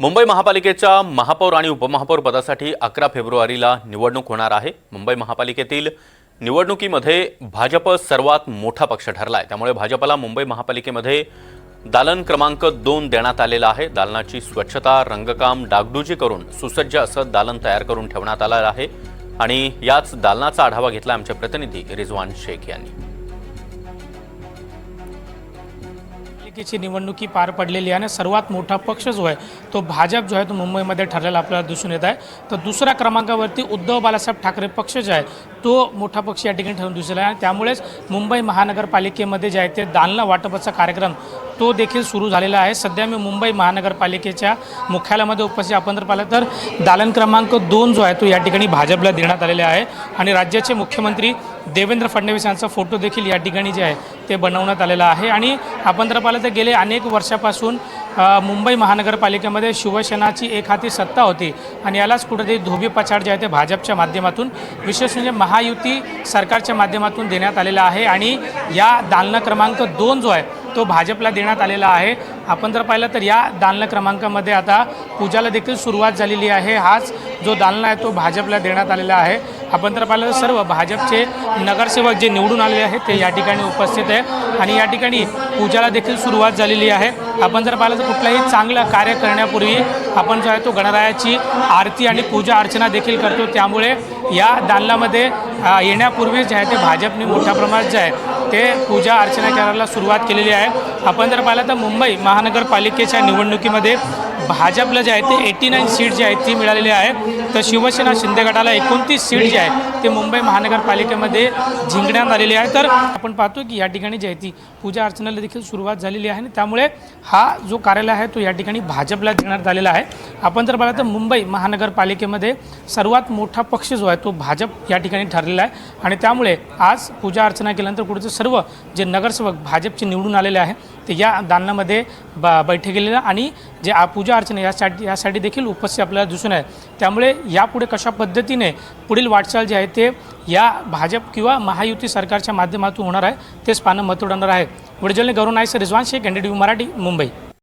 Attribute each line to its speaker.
Speaker 1: मुंबई महापालिकेच्या महापौर आणि उपमहापौर पदासाठी 11 फेब्रुवारीला निवडणूक होणार आहे। मुंबई महापालिकेतील निवडणुकीमध्ये भाजप सर्वात मोठा पक्ष ठरला आहे। त्यामुळे भाजपला मुंबई महापालिकेमध्ये दालन क्रमांक 2 देण्यात आलेला आहे। दालनाची स्वच्छता, रंगकाम, डागडुजी करून सुसज्ज असं दालन तयार करून ठेवण्यात आलं आहे आणि याच दालनाचा आढावा घेतला आमचे प्रतिनिधी रिजवान शेख यांनी।
Speaker 2: ची निवडणुकी पार पडलेली आहे आणि सर्वात मोठा पक्ष जो आहे तो भाजप जो आहे तो मुंबईमध्ये ठरलेला आपल्याला दिसून येत आहे। तर दुसऱ्या क्रमांकावरती उद्धव बाळासाहेब ठाकरे पक्ष जो आहे तो मोठा पक्ष या ठिकाणी ठरून दिसला आहे। त्यामुळेच मुंबई महानगरपालिकेमध्ये जे आहे ते दालन वाटपाचा कार्यक्रम तो देखील सुरू झालेला आहे। सध्या मी मुंबई महानगरपालिकेच्या मुख्यालयामध्ये उपस्थित आपण जर पाहिलं तर दालन क्रमांक 2 जो आहे तो या ठिकाणी भाजपला देण्यात आलेला आहे आणि राज्याचे मुख्यमंत्री देवेंद्र फडणवीस यांचा फोटो देखील या ठिकाणी जे आहे ते बनवण्यात आलेला आहे। आणि आपण जर पाहिलं तर गेले अनेक वर्षापासून मुंबई महानगरपालिकेमध्ये शिवसेनाची एक हाती सत्ता होती आणि यालाच कुठेतरी धोबीपछाड जे आहे ते भाजपच्या माध्यमातून विशेष म्हणजे महायुती सरकारच्या माध्यमातून देण्यात आलेला आहे आणि या दालन क्रमांक 2 जो आहे तो भाजपला देण्यात आलेला आहे। आपण जर पाहिलं तर या दालन क्रमांकामध्ये आता पूजाला देखील सुरुवात झालेली आहे। हाच जो दालन आहे तो भाजपला देण्यात आलेला आहे। आपण जर पाहिलं तर सर्व भाजपचे नगरसेवक जे निवडून आलेले आहेत ते या ठिकाणी उपस्थित आहे आणि या ठिकाणी पूजाला देखील सुरुवात झालेली आहे। आपण जर पाहिलं तर कुठलाही चांगलं कार्य करण्यापूर्वी आपण जो आहे तो गणरायाची आरती आणि पूजा अर्चना देखील करतो। त्यामुळे या दालनामध्ये येण्यापूर्वी जे आहे ते भाजपने मोठ्या प्रमाणात जे आहे ते पूजा अर्चना करायला सुरुवात केलेली आहे। आपण जर पाहिलं तर मुंबई महानगरपालिकेच्या निवडणुकीमध्ये भाजपला जे आहे ते 89 सीट जी आहेत ती मिळालेली आहे। तर शिवसेना शिंदे गटाला 29 सीट जी आहे ते मुंबई महानगरपालिकेमध्ये जिंकण्यात आलेली आहे। तर आपण पाहतो की या ठिकाणी जी आहे ती पूजा अर्चनेला देखील सुरुवात झालेली आहे आणि त्यामुळे हा जो कार्यालय आहे तो या ठिकाणी भाजपला देण्यात आलेला आहे। आपण जर पाहिलं तर मुंबई महानगरपालिकेमध्ये सर्वात मोठा पक्ष जो आहे तो भाजप या ठिकाणी ठरलेला आहे आणि त्यामुळे आज पूजा अर्चना केल्यानंतर कुठेतरी सर्व जे नगरसेवक भाजपचे निवडून आलेले आहे ते या दालनामध्ये बैठकीला आणि जे पूजा अर्चना यासाठी देखील उपस्थित आपल्याला दिसून आहे। त्यामुळे यापुढे कशा पद्धतीने पुढील वाटचाल जे आहे ते या भाजप किंवा महायुती सरकारच्या माध्यमातून होणार आहे तेच पाहणं महत्त्वाचं ठरणार आहे। व्हिडिओ जर्नलिस्ट गौरव नाईक, रिजवान शेख, NDTV मराठी, मुंबई।